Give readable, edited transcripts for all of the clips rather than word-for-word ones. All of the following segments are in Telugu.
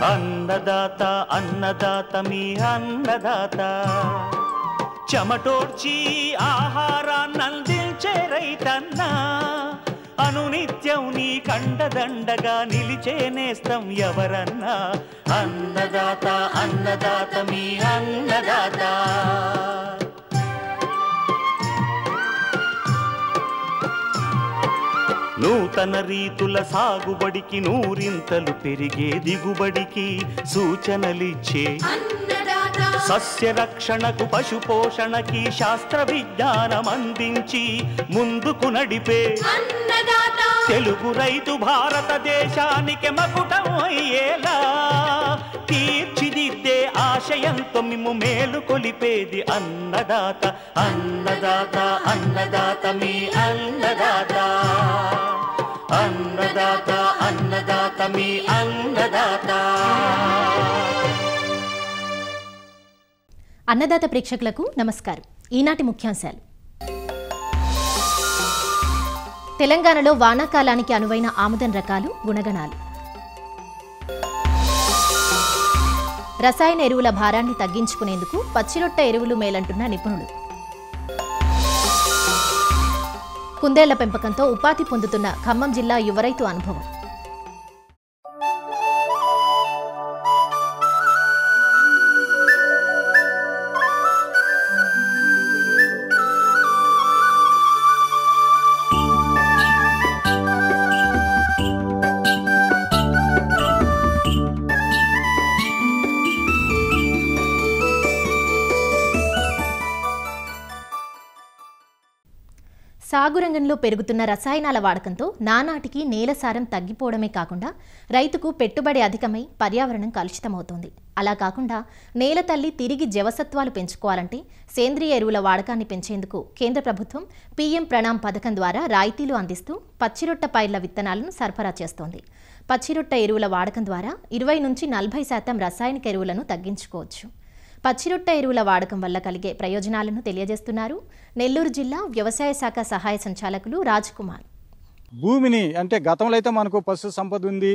అన్నదాత అన్నదాత మీ అన్నదాత చెమటోడ్చి ఆహారాన్నందించే రైతన్నా అనునిత్యం నీ కండదండగా నిలిచే నేస్తం ఎవరన్నా అన్నదాత అన్నదాత మీ అన్నదాత నూతన రీతుల సాగుబడికి నూరింతలు పెరిగే దిగుబడికి సూచనలిచ్చే సస్య రక్షణకు పశు పోషణకి శాస్త్ర విజ్ఞానం అందించి ముందుకు నడిపే తెలుగు రైతు భారతదేశానికి మకుటం అయ్యేలా తీర్చిదిద్దే ఆశయంతో మిమ్ము మేలు కొలిపేది అన్నదాత అన్నదాత అన్నదాత మీ అన్నదాత అన్నదాత అన్నదాత మీ అన్నదాత. అన్నదాత ప్రేక్షకులకు నమస్కారం. ఈనాటి ముఖ్యాంశాలు. తెలంగాణలో వానాకాలానికి అనువైన ఆముదం రకాలు గుణగణాలు. రసాయన ఎరువుల భారాన్ని తగ్గించుకునేందుకు పచ్చిరొట్ట ఎరువులు మేలంటున్న నిపుణులు. కుందేళ్ల పెంపకంతో ఉపాధి పొందుతున్న ఖమ్మం జిల్లా యువ రైతు అనుభవం. సాగు రంగంలో పెరుగుతున్న రసాయనాల వాడకంతో నానాటికి నేల సారం తగ్గిపోవడమే కాకుండా రైతుకు పెట్టుబడి అధికమై పర్యావరణం కలుషితమవుతోంది. అలా కాకుండా నేల తల్లి తిరిగి జవసత్వాలు పెంచుకోవాలంటే సేంద్రియ ఎరువుల వాడకాన్ని పెంచేందుకు కేంద్ర ప్రభుత్వం పీఎం ప్రణామ్ పథకం ద్వారా రాయితీలు అందిస్తూ పచ్చిరొట్ట పైర్ల విత్తనాలను సరఫరా చేస్తోంది. పచ్చిరొట్ట ఎరువుల వాడకం ద్వారా 20-40% రసాయనిక ఎరువులను తగ్గించుకోవచ్చు. పచ్చిరొట్ట ఎరువుల వాడకం వల్ల కలిగే ప్రయోజనాలను తెలియజేస్తున్నారు నెల్లూరు జిల్లా వ్యవసాయ శాఖ సహాయ సంచాలకులు రాజ్ కుమార్. భూమిని అంటే గతంలో అయితే మనకు పశు సంపద ఉంది,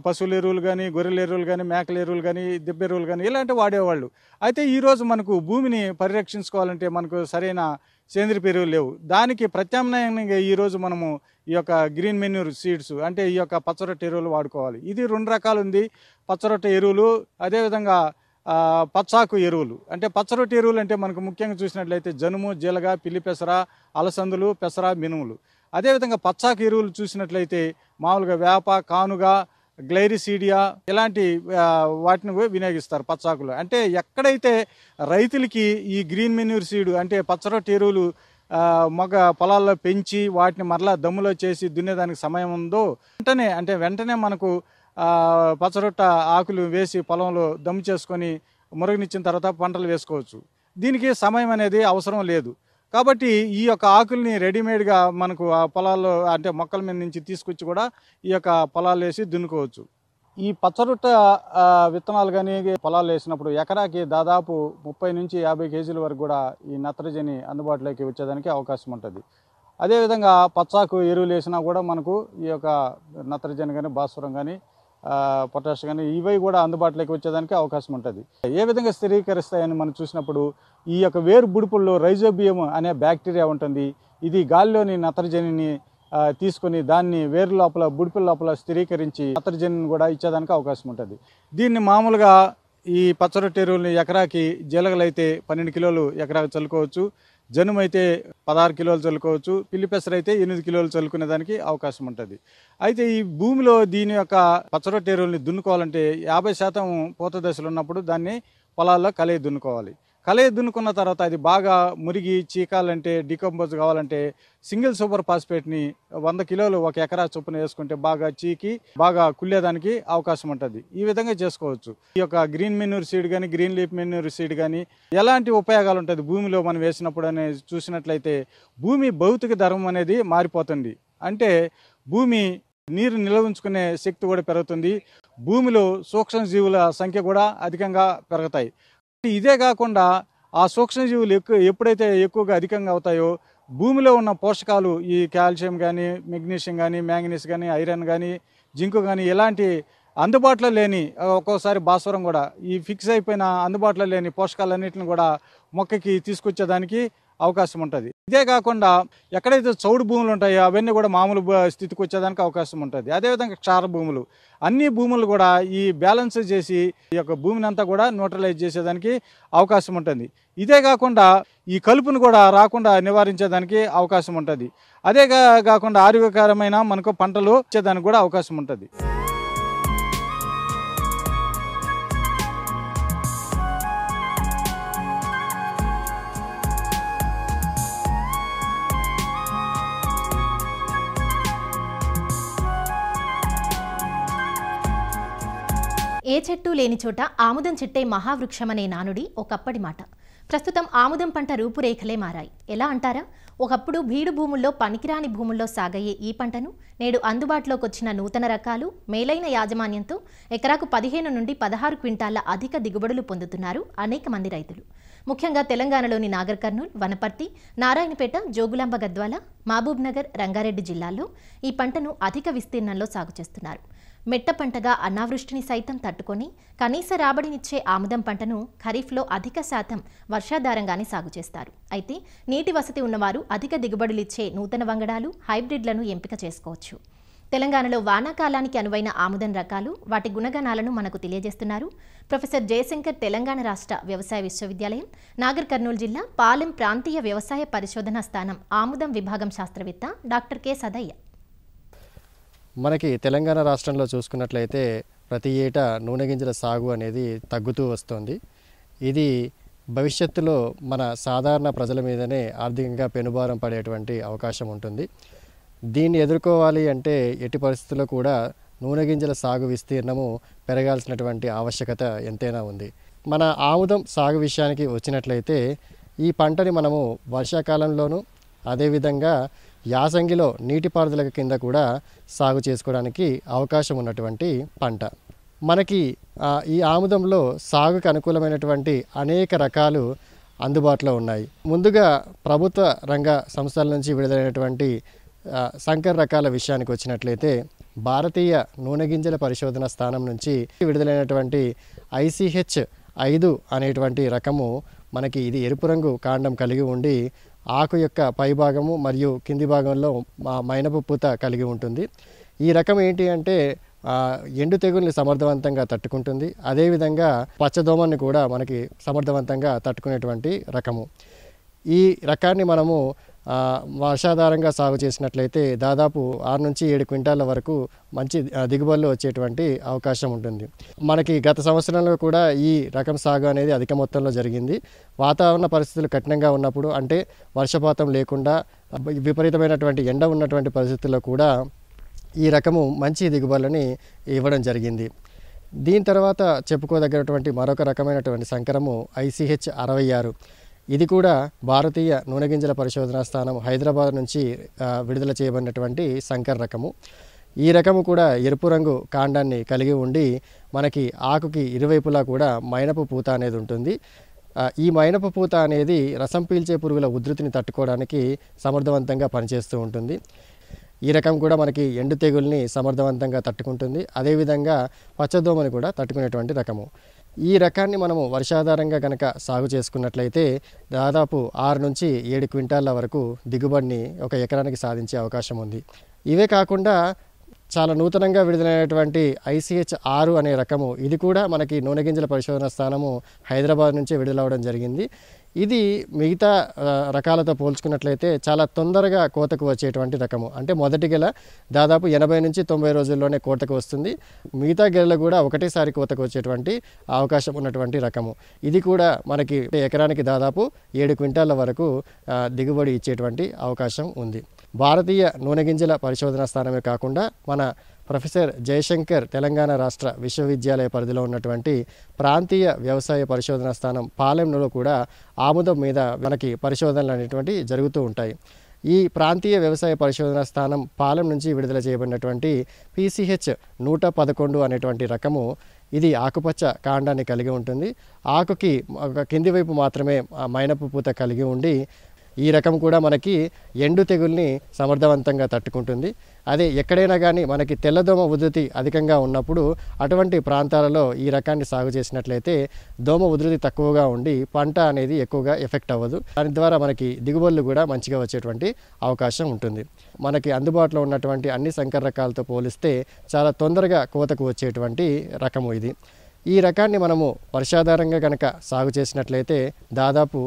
పశువుల ఎరువులు కానీ, గొర్రెల ఎరువులు కానీ, మేకల ఎరువులు కానీ, దిబ్బ ఎరువులు కానీ ఇలాంటివి వాడేవాళ్ళు. అయితే ఈరోజు మనకు భూమిని పరిరక్షించుకోవాలంటే మనకు సరైన సేంద్రియ ఎరువులు లేవు. దానికి ప్రత్యామ్నాయంగా ఈరోజు మనము ఈ యొక్క గ్రీన్ మెన్యూర్ సీడ్స్ అంటే ఈ యొక్క పచ్చరొట్ట ఎరువులు వాడుకోవాలి. ఇది 2 రకాలు ఉంది. పచ్చరొట్ట ఎరువులు, అదేవిధంగా పచ్చాకు ఎరువులు. అంటే పచ్చరొట్ట ఎరువులు అంటే మనకు ముఖ్యంగా చూసినట్లయితే జనుము, జీలగ, పిల్లి పెసర, అలసందులు, పెసర, మినుములు. అదేవిధంగా పచ్చాకు ఎరువులు చూసినట్లయితే మామూలుగా వేప, కానుగ, గ్లైరిసీడియా ఇలాంటి వాటిని వినియోగిస్తారు పచ్చాకులు. అంటే ఎక్కడైతే రైతులకి ఈ గ్రీన్ మెన్యూర్ సీడ్ అంటే పచ్చరొట్ట ఎరువులు మగ పొలాల్లో పెంచి వాటిని మరలా దమ్ములో చేసి దున్నేదానికి సమయం ఉందో వెంటనే మనకు పచ్చరొట్ట ఆకులు వేసి పొలంలో దమ్ము చేసుకొని మురగనిచ్చిన తర్వాత పంటలు వేసుకోవచ్చు. దీనికి సమయం అనేది అవసరం లేదు. కాబట్టి ఈ యొక్క ఆకుల్ని రెడీమేడ్గా మనకు ఆ పొలాల్లో అంటే మొక్కల మీద నుంచి తీసుకొచ్చి కూడా ఈ యొక్క పొలాలు వేసి దున్నుకోవచ్చు. ఈ పచ్చరొట్ట విత్తనాలు కానీ పొలాలు వేసినప్పుడు ఎకరాకి దాదాపు 30-50 కేజీల వరకు కూడా ఈ నత్రజని అందుబాటులోకి వచ్చేదానికి అవకాశం ఉంటుంది. అదేవిధంగా పచ్చాకు ఎరువులు వేసినా కూడా మనకు ఈ యొక్క నత్రజని కానీ, భాస్వరం కానీ, పొటాష్ కానీ ఇవి కూడా అందుబాటులోకి వచ్చేదానికి అవకాశం ఉంటుంది. ఏ విధంగా స్థిరీకరిస్తాయని మనం చూసినప్పుడు ఈ యొక్క వేరు బుడుపుల్లో రైజోబియం అనే బ్యాక్టీరియా ఉంటుంది. ఇది గాలిలోని నత్రజనిని తీసుకొని దాన్ని వేరు లోపల బుడుపుల లోపల స్థిరీకరించి నత్రజనిని కూడా ఇచ్చేదానికి అవకాశం ఉంటుంది. దీన్ని మామూలుగా ఈ పచ్చరొట్ట ఎరువుల్ని ఎకరాకి జీలగలైతే 12 కిలోలు ఎకరాకి చల్లుకోవచ్చు, జనుము అయితే 16 కిలోలు చల్లుకోవచ్చు, పిల్లి పెసర అయితే 8 కిలోలు చల్లుకునే దానికి అవకాశం ఉంటుంది. అయితే ఈ భూమిలో దీని యొక్క పచ్చరొట్ట ఎరువుల్ని దున్నుకోవాలంటే 50% పూత దశలు ఉన్నప్పుడు దాన్ని పొలాల్లో కలయి దున్నుకోవాలి. కలయి దున్నుకున్న తర్వాత అది బాగా మురిగి చీకాలంటే డికంపోజ్ కావాలంటే సింగిల్ సూపర్ ఫాస్ఫేట్ని 100 కిలోలు ఒక ఎకరా చొప్పున వేసుకుంటే బాగా చీకి బాగా కుళ్ళేదానికి అవకాశం ఉంటుంది. ఈ విధంగా చేసుకోవచ్చు. ఈ యొక్క గ్రీన్ మెన్యూర్ సీడ్ కానీ, గ్రీన్ లీఫ్ మెన్యూర్ సీడ్ కానీ ఎలాంటి ఉపయోగాలు ఉంటుంది భూమిలో మనం వేసినప్పుడు అనేది చూసినట్లయితే భూమి భౌతిక ధర్మం అనేది మారిపోతుంది. అంటే భూమి నీరు నిల్వ ఉంచుకునే శక్తి కూడా పెరుగుతుంది. భూమిలో సూక్ష్మజీవుల సంఖ్య కూడా అధికంగా పెరుగుతాయి. ఇదే కాకుండా ఆ సూక్ష్మజీవులు ఎప్పుడైతే ఎక్కువగా అధికంగా అవుతాయో భూమిలో ఉన్న పోషకాలు ఈ కాల్షియం కానీ, మెగ్నీషియం కానీ, మ్యాంగనీస్ కానీ, ఐరన్ కానీ, జింకు కానీ ఇలాంటి అందుబాటులో లేని ఒక్కోసారి భాస్వరం కూడా ఈ ఫిక్స్ అయిపోయిన అందుబాటులో లేని పోషకాలన్నింటిని కూడా మొక్కకి తీసుకొచ్చేదానికి అవకాశం ఉంటుంది. ఇదే కాకుండా ఎక్కడైతే చౌడు భూములు ఉంటాయో అవన్నీ కూడా మామూలు స్థితికి వచ్చేదానికి అవకాశం ఉంటుంది. అదేవిధంగా క్షార భూములు, అన్ని భూములు కూడా ఈ బ్యాలెన్స్ చేసి ఈ యొక్క భూమిని అంతా కూడా న్యూట్రలైజ్ చేసేదానికి అవకాశం ఉంటుంది. ఇదే కాకుండా ఈ కలుపును కూడా రాకుండా నివారించేదానికి అవకాశం ఉంటుంది. అదే కాకుండా ఆరోగ్యకరమైన మనకు పంటలు వచ్చేదానికి కూడా అవకాశం ఉంటుంది. ఏ చెట్టు లేని చోట ఆముదం చెట్టే మహావృక్షమనే నానుడి ఒకప్పటి మాట. ప్రస్తుతం ఆముదం పంట రూపురేఖలే మారాయి. ఎలా అంటారా? ఒకప్పుడు బీడు భూముల్లో పనికిరాని భూముల్లో సాగయ్యే ఈ పంటను నేడు అందుబాటులోకి వచ్చిన నూతన రకాలు, మేలైన యాజమాన్యంతో ఎకరాకు 15 నుండి 16 క్వింటాళ్ల అధిక దిగుబడులు పొందుతున్నారు అనేక మంది రైతులు. ముఖ్యంగా తెలంగాణలోని నాగర్ కర్నూల్, వనపర్తి, నారాయణపేట, జోగులాంబ గద్వాల, మహబూబ్ నగర్, రంగారెడ్డి జిల్లాల్లో ఈ పంటను అధిక విస్తీర్ణంలో సాగు చేస్తున్నారు. మెట్ట పంటగా అనావృష్టిని సైతం తట్టుకొని కనీస రాబడినిచ్చే ఆముదం పంటను ఖరీఫ్లో అధిక శాతం వర్షాధారంగానే సాగు చేస్తారు. అయితే నీటి వసతి ఉన్నవారు అధిక దిగుబడులిచ్చే నూతన వంగడాలు, హైబ్రిడ్లను ఎంపిక చేసుకోవచ్చు. తెలంగాణలో వానాకాలానికి అనువైన ఆముదం రకాలు, వాటి గుణగణాలను మనకు తెలియజేస్తున్నారు ప్రొఫెసర్ జయశంకర్, తెలంగాణ రాష్ట్ర వ్యవసాయ విశ్వవిద్యాలయం, నాగర్ కర్నూలు జిల్లా పాలెం ప్రాంతీయ వ్యవసాయ పరిశోధనా స్థానం ఆముదం విభాగం శాస్త్రవేత్త డాక్టర్ కె సదయ్య. మనకి తెలంగాణ రాష్ట్రంలో చూసుకున్నట్లయితే ప్రతి ఏటా నూనె గింజల సాగు అనేది తగ్గుతూ వస్తుంది. ఇది భవిష్యత్తులో మన సాధారణ ప్రజల మీదనే ఆర్థికంగా పెనుభారం పడేటువంటి అవకాశం ఉంటుంది. దీన్ని ఎదుర్కోవాలి అంటే ఎట్టి పరిస్థితుల్లో కూడా నూనె గింజల సాగు విస్తీర్ణము పెరగాల్సినటువంటి ఆవశ్యకత ఎంతైనా ఉంది. మన ఆముదం సాగు విషయానికి వచ్చినట్లయితే ఈ పంటని మనము వర్షాకాలంలోనూ అదేవిధంగా యాసంగిలో నీటిపారుదల కింద కూడా సాగు చేసుకోవడానికి అవకాశం ఉన్నటువంటి పంట. మనకి ఈ ఆముదంలో సాగుకు అనుకూలమైనటువంటి అనేక రకాలు అందుబాటులో ఉన్నాయి. ముందుగా ప్రభుత్వ రంగ సంస్థల నుంచి విడుదలైనటువంటి సంకర రకాల విషయానికి వచ్చినట్లయితే భారతీయ నూనె గింజల పరిశోధన స్థానం నుంచి విడుదలైనటువంటి ICH5 అనేటువంటి రకము మనకి ఇది ఎరుపు రంగు కాండం కలిగి ఉండి ఆకు యొక్క పైభాగము మరియు కింది భాగంలో మైనపు పూత కలిగి ఉంటుంది. ఈ రకం ఏంటి అంటే ఎండు తెగుల్ని సమర్థవంతంగా తట్టుకుంటుంది. అదేవిధంగా పచ్చదోమని కూడా మనకి సమర్థవంతంగా తట్టుకునేటువంటి రకము. ఈ రకాన్ని మనము వర్షాధారంగా సాగు చేసినట్లయితే దాదాపు 6 నుంచి 7 క్వింటాల వరకు మంచి దిగుబడులు వచ్చేటువంటి అవకాశం ఉంటుంది. మనకి గత సంవత్సరంలో కూడా ఈ రకం సాగు అనేది అధిక మొత్తంలో జరిగింది. వాతావరణ పరిస్థితులు కఠినంగా ఉన్నప్పుడు, అంటే వర్షపాతం లేకుండా విపరీతమైనటువంటి ఎండ ఉన్నటువంటి పరిస్థితుల్లో కూడా ఈ రకము మంచి దిగుబడులని ఇవ్వడం జరిగింది. దీని తర్వాత చెప్పుకోదగినటువంటి మరొక రకమైనటువంటి సంకరము ICH66. ఇది కూడా భారతీయ నూనె గింజల పరిశోధనా స్థానం హైదరాబాద్ నుంచి విడుదల చేయబడినటువంటి సంకర రకము. ఈ రకము కూడా ఎరుపు రంగు కాండాన్ని కలిగి ఉండి మనకి ఆకుకి ఇరువైపులా కూడా మైనపు పూత అనేది ఉంటుంది. ఈ మైనపు పూత అనేది రసం పీల్చే పురుగుల ఉధృతిని తట్టుకోవడానికి సమర్థవంతంగా పనిచేస్తూ ఉంటుంది. ఈ రకం కూడా మనకి ఎండు తెగుల్ని సమర్థవంతంగా తట్టుకుంటుంది. అదేవిధంగా పచ్చదోమని కూడా తట్టుకునేటువంటి రకము. ఈ రకాన్ని మనము వర్షాధారంగా కనుక సాగు చేసుకున్నట్లయితే దాదాపు 6 నుంచి 7 క్వింటాల వరకు దిగుబడిని ఒక ఎకరానికి సాధించే అవకాశం ఉంది. ఇవే కాకుండా చాలా నూతనంగా విడుదలైనటువంటి ICH6 అనే రకము, ఇది కూడా మనకి నూనె గింజల పరిశోధన స్థానము హైదరాబాద్ నుంచే విడుదలవడం జరిగింది. ఇది మిగతా రకాలతో పోల్చుకున్నట్లయితే చాలా తొందరగా కోతకు వచ్చేటువంటి రకము. అంటే మొదటి గెల దాదాపు 80 నుంచి 90 రోజుల్లోనే కోతకు వస్తుంది. మిగతా గెలలు కూడా ఒకటేసారి కోతకు వచ్చేటువంటి అవకాశం ఉన్నటువంటి రకము. ఇది కూడా మనకి ఎకరానికి దాదాపు 7 క్వింటాల వరకు దిగుబడి ఇచ్చేటువంటి అవకాశం ఉంది. భారతీయ నూనె గింజల పరిశోధనా స్థానమే కాకుండా మన ప్రొఫెసర్ జయశంకర్ తెలంగాణ రాష్ట్ర విశ్వవిద్యాలయ పరిధిలో ఉన్నటువంటి ప్రాంతీయ వ్యవసాయ పరిశోధనా స్థానం పాలెంలో కూడా ఆముదం మీద మనకి పరిశోధనలు అనేటువంటి జరుగుతూ ఉంటాయి. ఈ ప్రాంతీయ వ్యవసాయ పరిశోధనా స్థానం పాలెం నుంచి విడుదల చేయబడినటువంటి PCH111 అనేటువంటి రకము, ఇది ఆకుపచ్చ కాండాన్ని కలిగి ఉంటుంది. ఆకుకి కింది వైపు మాత్రమే మైనపు పూత కలిగి ఉండి ఈ రకం కూడా మనకి ఎండు తెగుల్ని సమర్థవంతంగా తట్టుకుంటుంది. అదే ఎక్కడైనా కానీ మనకి తెల్లదోమ ఉధృతి అధికంగా ఉన్నప్పుడు అటువంటి ప్రాంతాలలో ఈ రకాన్ని సాగు చేసినట్లయితే దోమ ఉధృతి తక్కువగా ఉండి పంట అనేది ఎక్కువగా ఎఫెక్ట్ అవ్వదు. దాని ద్వారా మనకి దిగుబడులు కూడా మంచిగా వచ్చేటువంటి అవకాశం ఉంటుంది. మనకి అందుబాటులో ఉన్నటువంటి అన్ని సంకర రకాలతో పోలిస్తే చాలా తొందరగా కోతకు వచ్చేటువంటి రకము ఇది. ఈ రకాన్ని మనము వర్షాధారంగా కనుక సాగు చేసినట్లయితే దాదాపు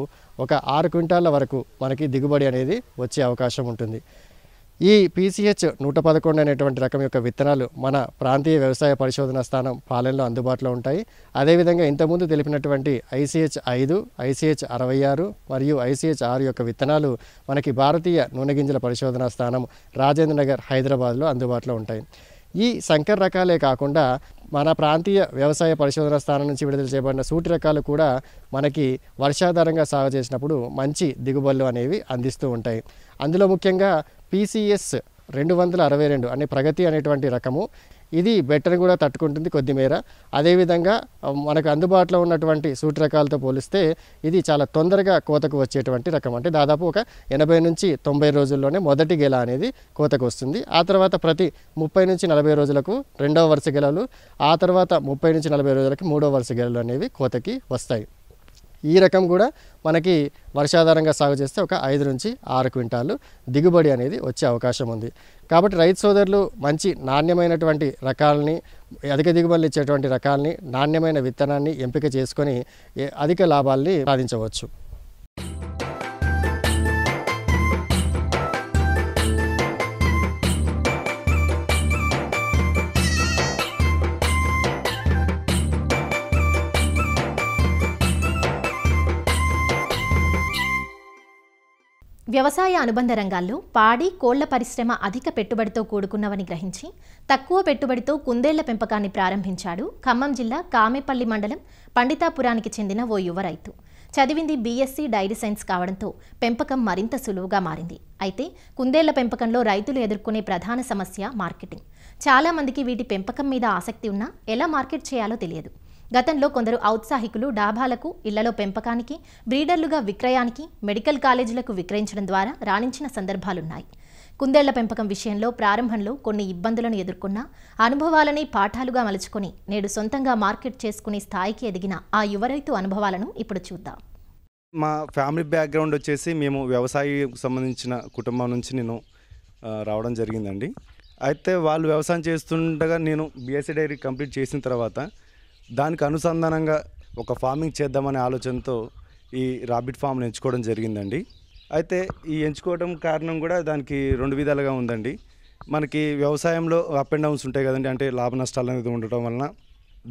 ఒక 6 క్వింటాల వరకు మనకి దిగుబడి అనేది వచ్చే అవకాశం ఉంటుంది. ఈ PCH 111 అనేటువంటి రకం యొక్క విత్తనాలు మన ప్రాంతీయ వ్యవసాయ పరిశోధన స్థానం పాలెంలో అందుబాటులో ఉంటాయి. అదేవిధంగా ఇంతకుముందు తెలిపినటువంటి ICH 5, ICH 66 మరియు ICH 6 యొక్క విత్తనాలు మనకి భారతీయ నూనె గింజల పరిశోధన స్థానం రాజేంద్ర నగర్ హైదరాబాద్లో అందుబాటులో ఉంటాయి. ఈ సంకర రకాలే కాకుండా మన ప్రాంతీయ వ్యవసాయ పరిశోధన స్థానం నుంచి విడుదల చేయబడిన సూటి రకాలు కూడా మనకి వర్షాధారంగా సాగు చేసినప్పుడు మంచి దిగుబడులు అనేవి అందిస్తూ ఉంటాయి. అందులో ముఖ్యంగా PCS 262 అనే ప్రగతి అనేటువంటి రకము ఇది బెట్టను కూడా తట్టుకుంటుంది కొద్దిమేర. అదేవిధంగా మనకు అందుబాటులో ఉన్నటువంటి సూటి రకాలతో పోలిస్తే ఇది చాలా తొందరగా కోతకు వచ్చేటువంటి రకం. అంటే దాదాపు ఒక 80 నుంచి 90 రోజుల్లోనే మొదటి గెల అనేది కోతకు వస్తుంది. ఆ తర్వాత ప్రతి 30 నుంచి 40 రోజులకు రెండవ వరుస గెలలు, ఆ తర్వాత 30 నుంచి 40 రోజులకి మూడవ వరుస గెలలు అనేవి కోతకి వస్తాయి. ఈ రకం కూడా మనకి వర్షాధారంగా సాగు చేస్తే ఒక 5 నుంచి 6 క్వింటాలు దిగుబడి అనేది వచ్చే అవకాశం ఉంది. కాబట్టి రైతు సోదరులు మంచి నాణ్యమైనటువంటి రకాలని, అధిక దిగుబడులు ఇచ్చేటువంటి రకాలని, నాణ్యమైన విత్తనాన్ని ఎంపిక చేసుకొని అధిక లాభాలని సాధించవచ్చు. వ్యవసాయ అనుబంధ రంగాల్లో పాడి, కోళ్ల పరిశ్రమ అధిక పెట్టుబడితో కూడుకున్నవని గ్రహించి తక్కువ పెట్టుబడితో కుందేళ్ల పెంపకాన్ని ప్రారంభించాడు ఖమ్మం జిల్లా కామేపల్లి మండలం పండితాపురానికి చెందిన ఓ యువ రైతు. చదివింది BSc డైరీ సైన్స్ కావడంతో పెంపకం మరింత సులువుగా మారింది. అయితే కుందేళ్ల పెంపకంలో రైతులు ఎదుర్కొనే ప్రధాన సమస్య మార్కెటింగ్. చాలామందికి వీటి పెంపకం మీద ఆసక్తి ఉన్నా ఎలా మార్కెట్ చేయాలో తెలియదు. గతంలో కొందరు ఔత్సాహికులు డాబాలకు, ఇళ్లలో పెంపకానికి, బ్రీడర్లుగా విక్రయానికి, మెడికల్ కాలేజీలకు విక్రయించడం ద్వారా రాణించిన సందర్భాలున్నాయి. కుందేళ్ల పెంపకం విషయంలో ప్రారంభంలో కొన్ని ఇబ్బందులను ఎదుర్కొన్నా అనుభవాలని పాఠాలుగా మలుచుకొని నేడు సొంతంగా మార్కెట్ చేసుకునే స్థాయికి ఎదిగిన ఆ యువ రైతు అనుభవాలను ఇప్పుడు చూద్దాం. మా ఫ్యామిలీ బ్యాక్గ్రౌండ్ వచ్చేసి మేము వ్యవసాయం సంబంధించిన కుటుంబం నుంచి నేను రావడం జరిగిందండి. అయితే వాళ్ళు వ్యవసాయం చేస్తుండగా నేను BSc డైరీ కంప్లీట్ చేసిన తర్వాత దానికి అనుసంధానంగా ఒక ఫార్మింగ్ చేద్దామనే ఆలోచనతో ఈ రాబిట్ ఫామ్ని ఎంచుకోవడం జరిగిందండి. అయితే ఈ ఎంచుకోవడం కారణం కూడా దానికి 2 విధాలుగా ఉందండి. మనకి వ్యవసాయంలో అప్ అండ్ డౌన్స్ ఉంటాయి కదండి, అంటే లాభ నష్టాలు అనేది ఉండటం వలన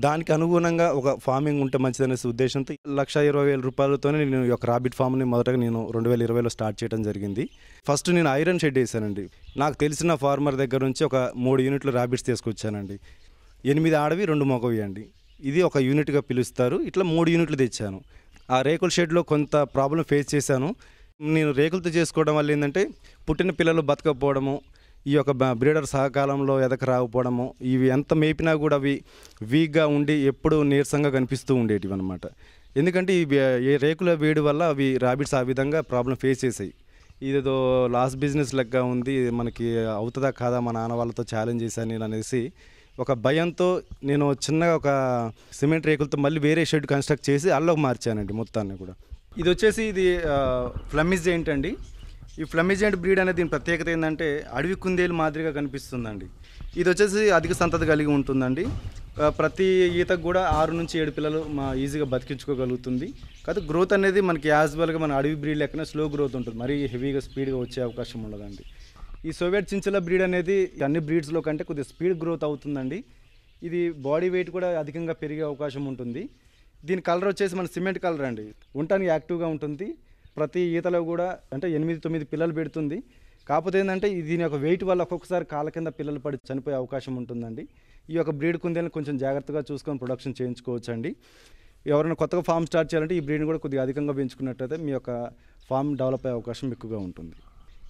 దానికి అనుగుణంగా ఒక ఫార్మింగ్ ఉంటే మంచిదనే ఉద్దేశంతో 1,20,000 రూపాయలతోనే నేను ఈ యొక్క రాబిట్ ఫామ్ని మొదటగా నేను 2020లో స్టార్ట్ చేయడం జరిగింది. ఫస్ట్ నేను ఐరన్ షెడ్ వేసానండి. నాకు తెలిసిన ఫార్మర్ దగ్గర నుంచి ఒక 3 యూనిట్లు రాబిట్స్ తీసుకొచ్చానండి. 8 ఆడవి 2 మగవి అండి. ఇది ఒక యూనిట్గా పిలుస్తారు. ఇట్లా 3 యూనిట్లు తెచ్చాను. ఆ రేకుల షెడ్లో కొంత ప్రాబ్లం ఫేస్ చేశాను. నేను రేకులతో చేసుకోవడం వల్ల ఏంటంటే పుట్టిన పిల్లలు బతకపోవడము, ఈ యొక్క బ్రీడర్ సహకాలంలో ఎదక రాకపోవడము, ఇవి ఎంత మేపినా కూడా అవి వీక్గా ఉండి ఎప్పుడు నీరసంగా కనిపిస్తూ ఉండేటివి అనమాట. ఎందుకంటే ఈ రేకుల వేడి వల్ల అవి ర్యాబిట్స్ ఆ విధంగా ప్రాబ్లం ఫేస్ చేసాయి. ఇదేదో లాస్ట్ బిజినెస్ లెక్క ఉంది, మనకి అవుతుందా కాదా మా నాన్న వాళ్ళతో ఛాలెంజ్ చేశాను నేను అనేసి ఒక భయంతో నేను చిన్నగా ఒక సిమెంట్ రేకులతో మళ్ళీ వేరే షెడ్ కన్స్ట్రక్ట్ చేసి అల్లోకి మార్చానండి మొత్తాన్ని కూడా. ఇది వచ్చేసి ఇది ఫ్లమిష్ జెయింట్ అండి. ఈ ఫ్లమిష్ జెయింట్ బ్రీడ్ అనేది దీని ప్రత్యేకత ఏంటంటే అడవి కుందేలు మాదిరిగా కనిపిస్తుందండి. ఇది వచ్చేసి అధిక సంతతి కలిగి ఉంటుందండి. ప్రతి ఈతకు కూడా 6 నుంచి 7 పిల్లలు ఈజీగా బతికించుకోగలుగుతుంది. కాకపోతే గ్రోత్ అనేది మనకి యాజ్వల్గా మన అడవి బ్రీడ్ లెక్కన స్లో గ్రోత్ ఉంటుంది, మరీ హెవీగా స్పీడ్గా వచ్చే అవకాశం ఉండదండి. ఈ సోవియట్ చించల బ్రీడ్ అనేది అన్ని బ్రీడ్స్లో కంటే కొద్దిగా స్పీడ్ గ్రోత్ అవుతుందండి. ఇది బాడీ వెయిట్ కూడా అధికంగా పెరిగే అవకాశం ఉంటుంది. దీని కలర్ వచ్చేసి మన సిమెంట్ కలర్ అండి. ఉండటానికి యాక్టివ్గా ఉంటుంది. ప్రతి ఈతలో కూడా అంటే 8-9 పిల్లలు పెడుతుంది. కాకపోతే ఏంటంటే దీని యొక్క వెయిట్ వల్ల ఒక్కొక్కసారి కాళ్ళ కింద పిల్లలు పడి చనిపోయే అవకాశం ఉంటుందండి. ఈ యొక్క బ్రీడ్ కుందేలను కొంచెం జాగ్రత్తగా చూసుకొని ప్రొడక్షన్ చేయించుకోవచ్చు అండి. ఎవరైనా కొత్తగా ఫామ్ స్టార్ట్ చేయాలంటే ఈ బ్రీడ్ని కూడా కొద్దిగా అధికంగా పెంచుకున్నట్టయితే మీ యొక్క ఫామ్ డెవలప్ అయ్యే అవకాశం ఎక్కువగా ఉంటుంది.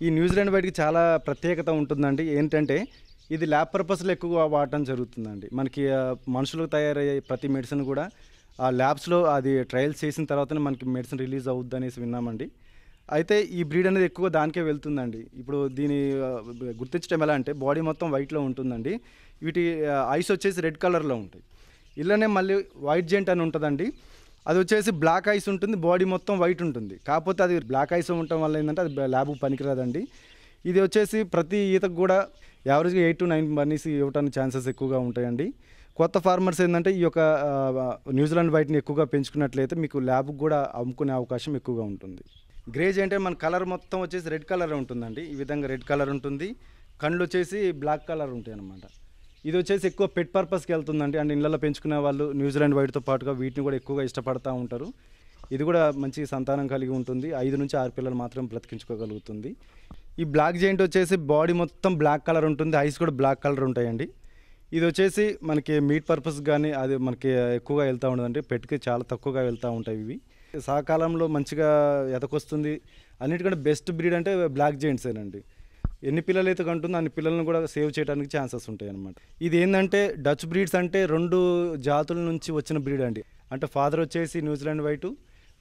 ఈ న్యూజిలాండ్ వైట్కి చాలా ప్రత్యేకత ఉంటుందండి. ఏంటంటే ఇది ల్యాబ్ పర్పస్లో ఎక్కువ వాడటం జరుగుతుందండి. మనకి మనుషులకు తయారయ్యే ప్రతి మెడిసిన్ కూడా ఆ ల్యాబ్స్లో అది ట్రయల్స్ చేసిన తర్వాతనే మనకి మెడిసిన్ రిలీజ్ అవుద్ది అనేసి విన్నామండి. అయితే ఈ బ్రీడ్ అనేది ఎక్కువ దానికే వెళ్తుందండి. ఇప్పుడు దీని గుర్తించడం ఎలా అంటే బాడీ మొత్తం వైట్లో ఉంటుందండి. వీటి ఐస్ వచ్చేసి రెడ్ కలర్లో ఉంటాయి. ఇలానే మళ్ళీ వైట్ జెంట్ అని ఉంటుందండి. అది వచ్చేసి బ్లాక్ ఐస్ ఉంటుంది, బాడీ మొత్తం వైట్ ఉంటుంది. కాకపోతే అది బ్లాక్ ఐస్ ఉండటం వల్ల ఏంటంటే అది ల్యాబ్కు పనికిరాదండి. ఇది వచ్చేసి ప్రతి ఈతకు కూడా యావరేజ్గా 8 to 9 బన్నీస్ ఇవ్వడానికి ఛాన్సెస్ ఎక్కువగా ఉంటాయండి. కొత్త ఫార్మర్స్ ఏంటంటే ఈ యొక్క న్యూజిలాండ్ వైట్ని ఎక్కువగా పెంచుకున్నట్లయితే మీకు ల్యాబ్కి కూడా అమ్ముకునే అవకాశం ఎక్కువగా ఉంటుంది. గ్రేజ్ అంటే మన కలర్ మొత్తం వచ్చేసి రెడ్ కలర్ ఉంటుందండి. ఈ విధంగా రెడ్ కలర్ ఉంటుంది. కళ్ళు వచ్చేసి బ్లాక్ కలర్ ఉంటాయి అన్నమాట. ఇది వచ్చేసి ఎక్కువ పెట్ పర్పస్కి వెళ్తుందండి. అంటే ఇళ్ళల్లో పెంచుకునే వాళ్ళు న్యూజిలాండ్ వైట్తో పాటుగా వీటిని కూడా ఎక్కువగా ఇష్టపడుతూ ఉంటారు. ఇది కూడా మంచి సంతానం కలిగి ఉంటుంది. 5 నుంచి 6 పిల్లలు మాత్రం బ్రతికించుకోగలుగుతుంది. ఈ బ్లాక్ జెయింట్ వచ్చేసి బాడీ మొత్తం బ్లాక్ కలర్ ఉంటుంది, ఐస్ కూడా బ్లాక్ కలర్ ఉంటాయండి. ఇది వచ్చేసి మనకి మీట్ పర్పస్ కానీ అది మనకి ఎక్కువగా వెళ్తూ ఉండదండి. పెట్కి చాలా తక్కువగా వెళ్తూ ఉంటాయి. ఇవి సకాలంలో మంచిగా ఎదకొస్తుంది. అన్నిటికంటే బెస్ట్ బ్రీడ్ అంటే బ్లాక్ జెయింట్సేనండి. ఎన్ని పిల్లలు అయితే కంటుందో అన్ని పిల్లలను కూడా సేవ్ చేయడానికి ఛాన్సెస్ ఉంటాయి అన్నమాట. ఇది ఏంటంటే డచ్ బ్రీడ్స్ అంటే 2 జాతుల నుంచి వచ్చిన బ్రీడ్ అండి. అంటే ఫాదర్ వచ్చేసి న్యూజిలాండ్ వైటు,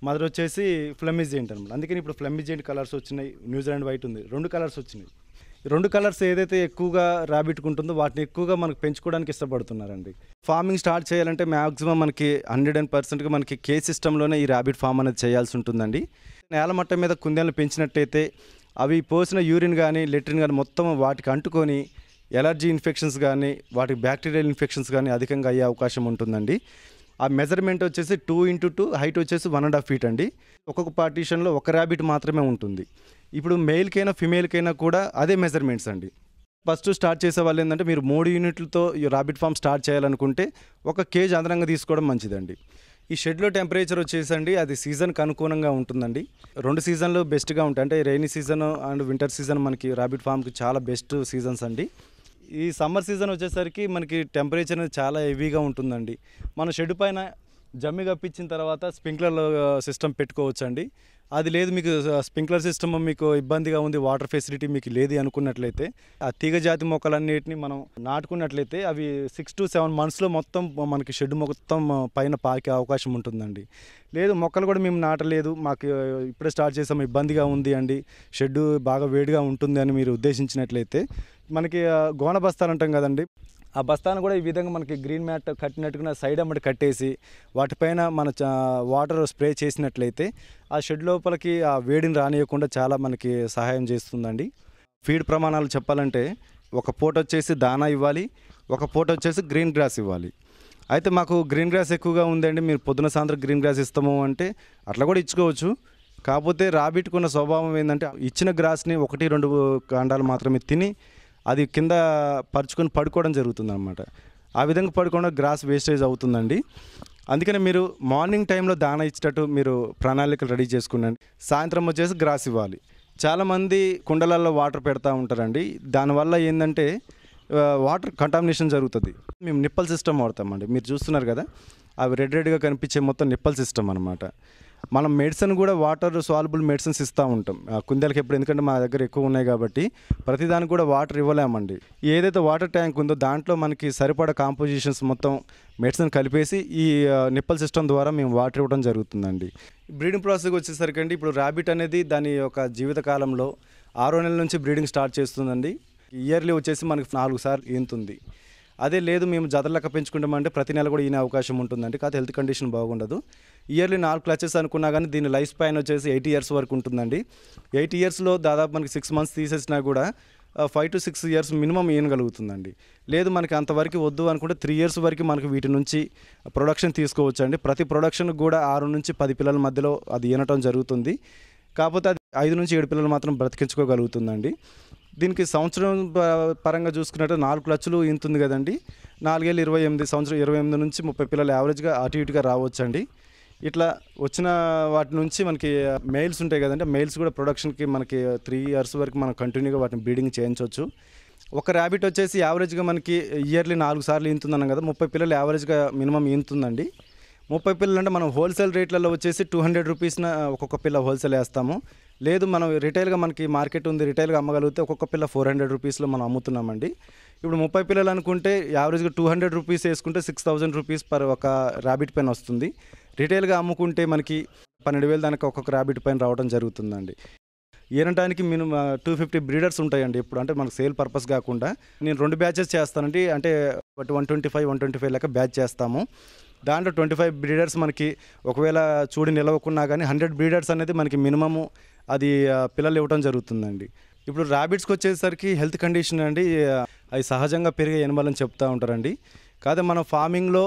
మదర్ వచ్చేసి ఫ్లెమిష్ జెయింట్ అనమాట. అందుకని ఇప్పుడు ఫ్లెమిష్ జెయింట్ కలర్స్ వచ్చినాయి, న్యూజిలాండ్ వైట్ ఉంది, 2 కలర్స్ వచ్చినాయి. 2 కలర్స్ ఏదైతే ఎక్కువగా ర్యాబిట్కి ఉంటుందో వాటిని ఎక్కువగా మనకు పెంచుకోవడానికి ఇష్టపడుతున్నారండి. ఫార్మింగ్ స్టార్ట్ చేయాలంటే మ్యాక్సిమం మనకి 100% మనకి కేజ్ సిస్టంలోనే ఈ ర్యాబిట్ ఫామ్ అనేది చేయాల్సి ఉంటుందండి. నేల మట్టం మీద కుందేలను పెంచినట్టయితే అవి పోసిన యూరిన్ కానీ లెట్రిన్ కానీ మొత్తం వాటికి అంటుకొని ఎలర్జీ ఇన్ఫెక్షన్స్ కానీ వాటికి బ్యాక్టీరియల్ ఇన్ఫెక్షన్స్ కానీ అధికంగా అయ్యే అవకాశం ఉంటుందండి. ఆ మెజర్మెంట్ వచ్చేసి 2 into 2, హైట్ వచ్చేసి 1.5 feet అండి. ఒక్కొక్క పార్టీషన్లో ఒక ర్యాబిట్ మాత్రమే ఉంటుంది. ఇప్పుడు మెయిల్కైనా ఫిమేల్కైనా కూడా అదే మెజర్మెంట్స్ అండి. ఫస్ట్ స్టార్ట్ చేసే వాళ్ళు ఏంటంటే మీరు 3 యూనిట్లతో ఈ ర్యాబిట్ ఫామ్ స్టార్ట్ చేయాలనుకుంటే 1 కేజ్ అదనంగా తీసుకోవడం మంచిదండి. ఈ షెడ్లో టెంపరేచర్ వచ్చేసండి అది సీజన్కి అనుగుణంగా ఉంటుందండి. 2 సీజన్లు బెస్ట్గా ఉంటాయి. అంటే rainy season and winter season మనకి ర్యాబిట్ ఫామ్కి చాలా బెస్ట్ సీజన్స్ అండి. ఈ సమ్మర్ సీజన్ వచ్చేసరికి మనకి టెంపరేచర్ అనేది చాలా హెవీగా ఉంటుందండి. మన షెడ్ పైన జమ్మి కప్పించిన తర్వాత స్ప్రింక్లర్ సిస్టమ్ పెట్టుకోవచ్చండి. అది లేదు మీకు స్ప్రింక్లర్ సిస్టమ్ మీకు ఇబ్బందిగా ఉంది, వాటర్ ఫెసిలిటీ మీకు లేదు అనుకున్నట్లయితే ఆ తీగ జాతి మొక్కలన్నిటిని మనం నాటుకున్నట్లయితే అవి 6 to 7 monthsలో మొత్తం మనకి షెడ్ మొత్తం పైన పాకే అవకాశం ఉంటుందండి. లేదు మొక్కలు కూడా మేము నాటలేదు, మాకు ఇప్పుడే స్టార్ట్ చేసాము, ఇబ్బందిగా ఉంది అండి, షెడ్ బాగా వేడిగా ఉంటుంది అని మీరు ఉద్దేశించినట్లయితే మనకి గోన బస్తాలు అంటాం కదండి, ఆ బస్తాను కూడా ఈ విధంగా మనకి గ్రీన్ మ్యాట్ కట్టినట్టుగా సైడ్ అమ్మటి కట్టేసి వాటిపైన మన వాటర్ స్ప్రే చేసినట్లయితే ఆ షెడ్ లోపలికి ఆ వేడిని రానియకుండా చాలా మనకి సహాయం చేస్తుందండి. ఫీడ్ ప్రమాణాలు చెప్పాలంటే 1 పూట వచ్చేసి దానా ఇవ్వాలి, 1 పూట వచ్చేసి గ్రీన్ గ్రాస్ ఇవ్వాలి. అయితే మాకు గ్రీన్ గ్రాస్ ఎక్కువగా ఉందండి, మీరు పొద్దున సాయంత్రం గ్రీన్ గ్రాస్ ఇస్తాము అంటే అట్లా కూడా ఇచ్చుకోవచ్చు. కాకపోతే రాబిట్కున్న స్వభావం ఏంటంటే ఇచ్చిన గ్రాస్ని 1-2 కాండాలు మాత్రమే తిని అది కింద పరుచుకొని పడుకోవడం జరుగుతుంది అన్నమాట. ఆ విధంగా పడుకోవడం గ్రాస్ వేస్టేజ్ అవుతుందండి. అందుకని మీరు మార్నింగ్ టైంలో దానా ఇచ్చేటట్టు మీరు ప్రణాళికలు రెడీ చేసుకునండి. సాయంత్రం వచ్చేసి గ్రాస్ ఇవ్వాలి. చాలామంది కుండలలో వాటర్ పెడతా ఉంటారండి. దానివల్ల ఏంటంటే వాటర్ కంటామినేషన్ జరుగుతుంది. మేము నిప్పల్ సిస్టమ్ వాడతామండి. మీరు చూస్తున్నారు కదా, అవి రెడ్గా కనిపించే మొత్తం నిప్పల్ సిస్టమ్ అనమాట. మనం మెడిసిన్ కూడా వాటర్ సాల్బుల్ మెడిసిన్స్ ఇస్తూ ఉంటాం కుందేలకి ఎప్పుడు, ఎందుకంటే మా దగ్గర ఎక్కువ ఉన్నాయి కాబట్టి ప్రతిదానికి కూడా వాటర్ ఇవ్వలేమండి. ఏదైతే వాటర్ ట్యాంక్ ఉందో దాంట్లో మనకి సరిపడా కాంపోజిషన్స్ మొత్తం మెడిసిన్ కలిపేసి ఈ నిప్పల్ సిస్టమ్ ద్వారా మేము వాటర్ ఇవ్వడం జరుగుతుందండి. బ్రీడింగ్ ప్రాసెస్కి వచ్చేసరికి ఇప్పుడు ర్యాబిట్ అనేది దాని యొక్క జీవితకాలంలో 6వ నెల నుంచి బ్రీడింగ్ స్టార్ట్ చేస్తుందండి. ఇయర్లీ వచ్చేసి మనకి 4 సార్లు ఈనుతుంది. అదే లేదు మేము జతల లెక్క పెంచుకుంటామంటే ప్రతి నెల కూడా ఈనే అవకాశం ఉంటుందండి. కాకపోతే హెల్త్ కండిషన్ బాగుండదు. ఇయర్లీ 4 క్లచెస్ అనుకున్నా కానీ దీని లైఫ్ స్పాన్ వచ్చేసి 8 years వరకు ఉంటుందండి. 8 yearsలో దాదాపు మనకి 6 months తీసేసినా కూడా 5 to 6 years మినిమం ఈనగలుగుతుందండి. లేదు మనకి అంతవరకు వద్దు అనుకుంటే 3 years వరకు మనకు వీటి నుంచి ప్రొడక్షన్ తీసుకోవచ్చండి. ప్రతి ప్రొడక్షన్ కూడా 6 నుంచి 10 పిల్లల మధ్యలో అది ఈనటం జరుగుతుంది. కాకపోతే అది 5 నుంచి 7 పిల్లలు మాత్రం బ్రతికించుకోగలుగుతుందండి. దీనికి సంవత్సరం పరంగా చూసుకున్నట్టు 4 క్లచ్లు ఈనుతుంది కదండి. 4 ఏళ్ళు 28 సంవత్సరం 28 నుంచి 30 పిల్లలు యావరేజ్గా అటు ఇటుగా రావచ్చండి. ఇట్లా వచ్చిన వాటి నుంచి మనకి మెయిల్స్ ఉంటాయి కదండి, మెయిల్స్ కూడా ప్రొడక్షన్కి మనకి 3 years వరకు మనం కంటిన్యూగా వాటిని బ్రీడింగ్ చేయించవచ్చు. ఒక ర్యాబిట్ వచ్చేసి యావరేజ్గా మనకి ఇయర్లీ 4 సార్లు ఈనుతుందన్నాం కదా, 30 పిల్లలు యావరేజ్గా మినిమం ఈనుతుందండి. 30 పిల్లలు అంటే మనం హోల్సేల్ రేట్లలో వచ్చేసి 200 రూపీస్న ఒక్కొక్క పిల్ల హోల్సేల్ వేస్తాము. లేదు మనం రిటైల్గా మనకి మార్కెట్ ఉంది, రిటైల్గా అమ్మగలిగితే ఒక్కొక్క పిల్ల 400 రూపీస్లో మనం అమ్ముతున్నామండి. ఇప్పుడు 30 పిల్లలు అనుకుంటే యావరేజ్గా 200 రూపీస్ వేసుకుంటే 6000 రూపీస్ పర్ ఒక ర్యాబిట్ పైన వస్తుంది. రిటైల్గా అమ్ముకుంటే మనకి 12,000 దానికి ఒక్కొక్క ర్యాబిట్ పైన రావడం జరుగుతుందండి. ఈనటానికి మినిమం 250 బ్రీడర్స్ ఉంటాయండి. ఇప్పుడు అంటే మనకు సేల్ పర్పస్ కాకుండా నేను 2 బ్యాచెస్ చేస్తానండి. అంటే 125 లెక్క బ్యాచ్ చేస్తాము. దాంట్లో 25 బ్రీడర్స్ మనకి ఒకవేళ చూడి నిలవకున్నా కానీ 100 బ్రీడర్స్ అనేది మనకి మినిమము అది పిల్లలు ఇవ్వడం జరుగుతుందండి. ఇప్పుడు ర్యాబిట్స్కి వచ్చేసరికి హెల్త్ కండిషన్ అండి, అవి సహజంగా పెరిగే ఎనిమల్ అని చెప్తూ ఉంటారండి. కాదు మనం ఫార్మింగ్లో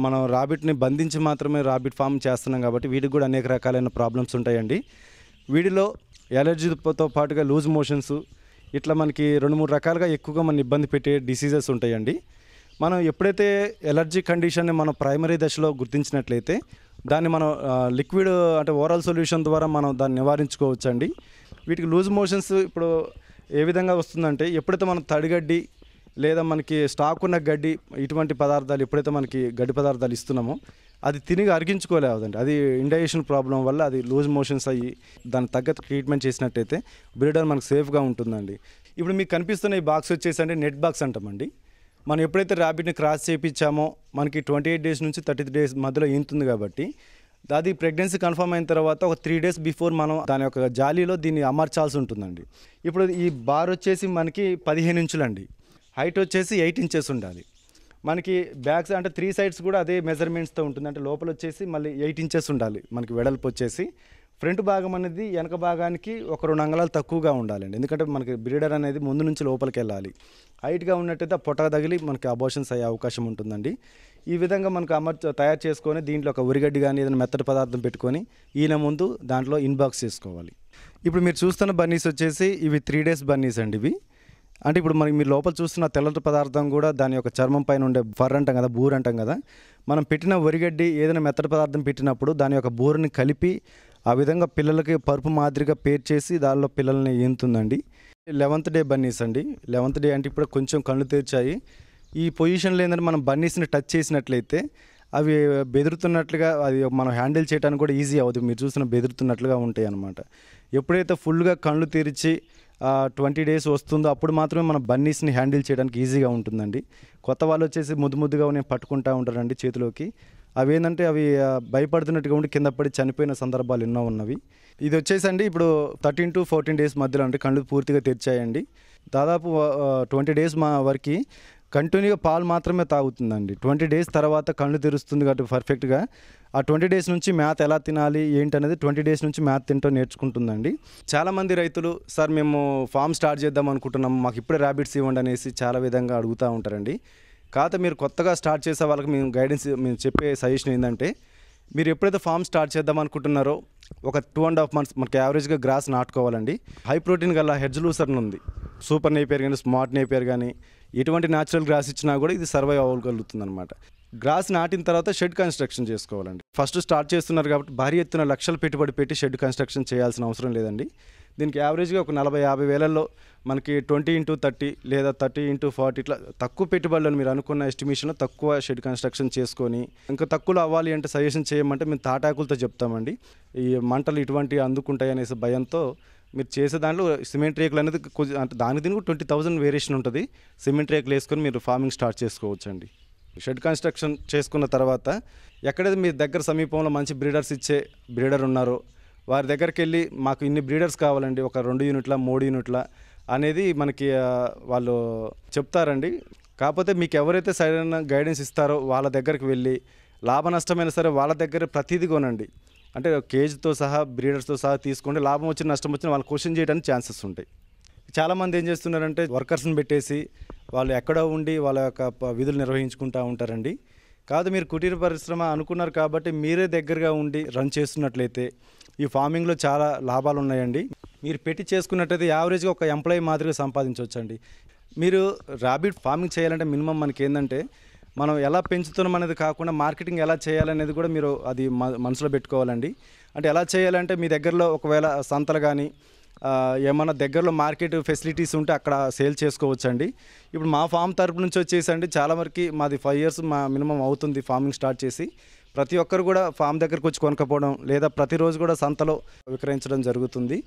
మనం ర్యాబిట్ని బంధించి మాత్రమే ర్యాబిట్ ఫార్మ్ చేస్తున్నాం కాబట్టి వీటికి కూడా అనేక రకాలైన ప్రాబ్లమ్స్ ఉంటాయండి. వీటిలో ఎలర్జీతో పాటుగా లూజ్ మోషన్స్ ఇట్లా మనకి 2-3 రకాలుగా ఎక్కువగా మన ఇబ్బంది పెట్టే డిసీజెస్ ఉంటాయండి. మనం ఎప్పుడైతే ఎలర్జీ కండిషన్ని మనం ప్రైమరీ దశలో గుర్తించినట్లయితే దాన్ని మనం లిక్విడ్ అంటే ఓరల్ సొల్యూషన్ ద్వారా మనం దాన్ని నివారించుకోవచ్చండి. వీటికి లూజ్ మోషన్స్ ఇప్పుడు ఏ విధంగా వస్తుందంటే ఎప్పుడైతే మనం తడిగడ్డి లేదా మనకి స్టాక్ ఉన్న గడ్డి ఇటువంటి పదార్థాలు ఎప్పుడైతే మనకి గడ్డి పదార్థాలు ఇస్తున్నామో అది తిరిగి అరిగించుకోలేదండి. అది ఇండైజెషన్ ప్రాబ్లం వల్ల అది లూజ్ మోషన్స్ అయ్యి దానికి తగ్గట్టు ట్రీట్మెంట్ చేసినట్టయితే బ్రీడర్ మనకు సేఫ్గా ఉంటుందండి. ఇప్పుడు మీకు కనిపిస్తున్న ఈ బాక్స్ వచ్చేసి నెట్ బాక్స్ అంటామండి. మనం ఎప్పుడైతే ర్యాబిట్ని క్రాస్ చేయించామో మనకి 28 డేస్ నుంచి 30 డేస్ మధ్యలో ఈనుతుంది కాబట్టి అది ప్రెగ్నెన్సీ కన్ఫర్మ్ అయిన తర్వాత ఒక 3 డేస్ బిఫోర్ మనం దాని యొక్క జాలీలో దీన్ని అమర్చాల్సి ఉంటుందండి. ఇప్పుడు ఈ బార్ వచ్చేసి మనకి 15 ఇంచులండి, హైట్ వచ్చేసి 8 ఇంచెస్ ఉండాలి. మనకి బ్యాక్స్ అంటే 3 సైడ్స్ కూడా అదే మెజర్మెంట్స్తో ఉంటుంది. అంటే లోపల వచ్చేసి మళ్ళీ 8 ఇంచెస్ ఉండాలి మనకి వెడల్పు వచ్చేసి. ఫ్రంట్ భాగం అనేది వెనక భాగానికి ఒక 2 అంగుళాలు తక్కువగా ఉండాలండి. ఎందుకంటే మనకి బ్రీడర్ అనేది ముందు నుంచి లోపలికి వెళ్ళాలి. హైట్గా ఉన్నట్టయితే పొట్ట తగిలి మనకి అబోషన్స్ అయ్యే అవకాశం ఉంటుందండి. ఈ విధంగా మనకు తయారు చేసుకొని దీంట్లో ఒక ఉరిగడ్డి కానీ ఏదైనా మెత్తటి పదార్థం పెట్టుకొని ఈయన ముందు దాంట్లో ఇన్బాక్స్ చేసుకోవాలి. ఇప్పుడు మీరు చూస్తున్న బన్నీస్ వచ్చేసి ఇవి 3 డేస్ బన్నీస్ అండి. ఇవి అంటే ఇప్పుడు మనకి మీరు లోపల చూస్తున్న తెల్లటి పదార్థం కూడా దాని యొక్క చర్మం పైన ఉండే ఫర్ అంటాం కదా, బూర్ అంటాం కదా, మనం పెట్టిన వరిగడ్డి ఏదైనా మెత్తటి పదార్థం పెట్టినప్పుడు దాని యొక్క బూరుని కలిపి ఆ విధంగా పిల్లలకి పరుపు మాదిరిగా పేర్చేసి దానిలో పిల్లల్ని ఈనుతుందండి. 11th డే బన్నీస్ అండి. 11th డే అంటే ఇప్పుడు కొంచెం కళ్ళు తెరిచాయి. ఈ పొజిషన్లో ఏంటంటే మనం బన్నీస్ని టచ్ చేసినట్లయితే అవి బెదురుతున్నట్లుగా అది మనం హ్యాండిల్ చేయడానికి కూడా ఈజీ అవ్వదు. మీరు చూసిన బెదురుతున్నట్లుగా ఉంటాయి అన్నమాట. ఎప్పుడైతే ఫుల్గా కళ్ళు తెరిచి 20 డేస్ వస్తుందో అప్పుడు మాత్రమే మన బన్నీస్ని హ్యాండిల్ చేయడానికి ఈజీగా ఉంటుందండి. కొత్త వాళ్ళు వచ్చేసి ముద్దుగా నేను పట్టుకుంటూ ఉంటారండి చేతిలోకి. అవి ఏంటంటే అవి భయపడుతున్నట్టుగా ఉండి కింద పడి చనిపోయిన సందర్భాలు ఎన్నో ఉన్నవి. ఇది వచ్చేసండి ఇప్పుడు 13 to 14 డేస్ మధ్యలో అంటే కళ్ళు పూర్తిగా తెరిచాయండి. దాదాపు 20 డేస్ వరకు కంటిన్యూగా పాలు మాత్రమే తాగుతుందండి. 20 డేస్ తర్వాత కళ్ళు తెరుస్తుంది కాబట్టి పర్ఫెక్ట్గా ఆ 20 డేస్ నుంచి మ్యాథ్ ఎలా తినాలి ఏంటనేది 20 డేస్ నుంచి మ్యాథ్ తింటూ నేర్చుకుంటుందండి. చాలామంది రైతులు సార్ మేము ఫామ్ స్టార్ట్ చేద్దాం అనుకుంటున్నాము, మాకు ఇప్పుడే ర్యాబిట్స్ ఇవ్వండి అనేసి చాలా విధంగా అడుగుతూ ఉంటారండి. కాకపోతే మీరు కొత్తగా స్టార్ట్ చేసే వాళ్ళకి మేము గైడెన్స్ మేము చెప్పే సజెషన్ ఏంటంటే మీరు ఎప్పుడైతే ఫామ్ స్టార్ట్ చేద్దాం అనుకుంటున్నారో ఒక 2.5 months మనకి యావరేజ్గా గ్రాస్ నాటుకోవాలండి. హై ప్రోటీన్ గల హెడ్జ్ లూసర్న్ ఉంది, సూపర్ నేపియర్ కానీ స్మార్ట్ నేపియర్ కానీ ఎటువంటి న్యాచురల్ గ్రాస్ ఇచ్చినా కూడా ఇది సర్వైవ్ అవ్వగలుగుతుంది అనమాట. గ్రాస్ నాటిన తర్వాత షెడ్ కన్స్ట్రక్షన్ చేసుకోవాలండి. ఫస్ట్ స్టార్ట్ చేస్తున్నారు కాబట్టి భారీ ఎత్తున లక్షలు పెట్టుబడి పెట్టి షెడ్ కన్స్ట్రక్షన్ చేయాల్సిన అవసరం లేదండి. దీనికి యావరేజ్గా ఒక 40-50 వేలల్లో మనకి 20x30 లేదా 30x40 ఇట్లా తక్కువ పెట్టుబడులను మీరు అనుకున్న ఎస్టిమేషన్లో తక్కువ షెడ్ కన్స్ట్రక్షన్ చేసుకొని ఇంకా తక్కువలో అవ్వాలి అంటే సజెషన్ చేయమంటే మేము తాటాకులతో చెప్తామండి. ఈ మంటలు ఇటువంటి అందుకుంటాయి అనేసి భయంతో మీరు చేసే దాంట్లో సిమెంట్ రేకులు అనేది అంటే దానికి దీనికి 20,000 వేరియేషన్ ఉంటుంది. సిమెంట్ రేకులు వేసుకొని మీరు ఫార్మింగ్ స్టార్ట్ చేసుకోవచ్చు అండి. షెడ్ కన్స్ట్రక్షన్ చేసుకున్న తర్వాత ఎక్కడైతే మీ దగ్గర సమీపంలో మంచి బ్రీడర్స్ ఇచ్చే బ్రీడర్ ఉన్నారో వారి దగ్గరికి వెళ్ళి మాకు ఇన్ని బ్రీడర్స్ కావాలండి, ఒక 2 యూనిట్ల 3 యూనిట్ల అనేది మనకి వాళ్ళు చెప్తారండి. కాకపోతే మీకు ఎవరైతే సరైన గైడెన్స్ ఇస్తారో వాళ్ళ దగ్గరికి వెళ్ళి లాభ నష్టమైనా సరే వాళ్ళ దగ్గర ప్రతిదీ కొనండి. అంటే కేజీతో సహా బ్రీడర్స్తో సహా తీసుకోండి. లాభం వచ్చిన నష్టం వచ్చిన వాళ్ళు క్వశ్చన్ చేయడానికి ఛాన్సెస్ ఉంటాయి. చాలామంది ఏం చేస్తున్నారంటే వర్కర్స్ని పెట్టేసి వాళ్ళు ఎక్కడో ఉండి వాళ్ళ యొక్క విధులు నిర్వహించుకుంటూ ఉంటారండి. కాదు మీరు కుటీర పరిశ్రమ అనుకున్నారు కాబట్టి మీరే దగ్గరగా ఉండి రన్ చేస్తున్నట్లయితే ఈ ఫార్మింగ్లో చాలా లాభాలు ఉన్నాయండి. మీరు పెట్టి చేసుకున్నట్టయితే యావరేజ్గా ఒక ఎంప్లాయీ మాదిరిగా సంపాదించవచ్చండి. మీరు ర్యాబిట్ ఫార్మింగ్ చేయాలంటే మినిమం మనకి ఏంటంటే మనం ఎలా పెంచుతున్నాం అనేది కాకుండా మార్కెటింగ్ ఎలా చేయాలనేది కూడా మీరు అది మనసులో పెట్టుకోవాలండి. అంటే ఎలా చేయాలంటే మీ దగ్గరలో ఒకవేళ సంతలు కానీ ఏమన్నా దగ్గరలో మార్కెట్ ఫెసిలిటీస్ ఉంటే అక్కడ సేల్ చేసుకోవచ్చండి. ఇప్పుడు మా ఫామ్ తరపు నుంచి వచ్చేసండి చాలా వరకు మాది 5 years మా మినిమం అవుతుంది ఫార్మింగ్ స్టార్ట్ చేసి. ప్రతి ఒక్కరు కూడా ఫామ్ దగ్గరకు వచ్చి కొనుక్కపోవడం లేదా ప్రతిరోజు కూడా సంతలో విక్రయించడం జరుగుతుంది.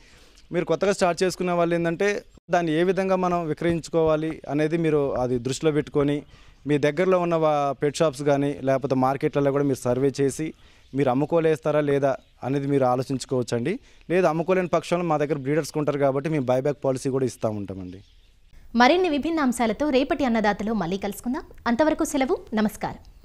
మీరు కొత్తగా స్టార్ట్ చేసుకునే వాళ్ళు ఏంటంటే దాన్ని ఏ విధంగా మనం విక్రయించుకోవాలి అనేది మీరు అది దృష్టిలో పెట్టుకొని మీ దగ్గరలో ఉన్న పెట్ షాప్స్ కానీ లేకపోతే మార్కెట్లలో కూడా మీరు సర్వే చేసి మీరు అమ్ముకోలేస్తారా లేదా అనేది మీరు ఆలోచించుకోవచ్చండి. లేదా అమ్ముకోలేని పక్షంలో మా దగ్గర బ్రీడర్స్ ఉంటారు కాబట్టి మేము బైబ్యాక్ పాలసీ కూడా ఇస్తూ ఉంటామండి. మరిన్ని విభిన్న అంశాలతో రేపటి అన్నదాతలో మళ్ళీ కలుసుకుందాం. అంతవరకు సెలవు. నమస్కారం.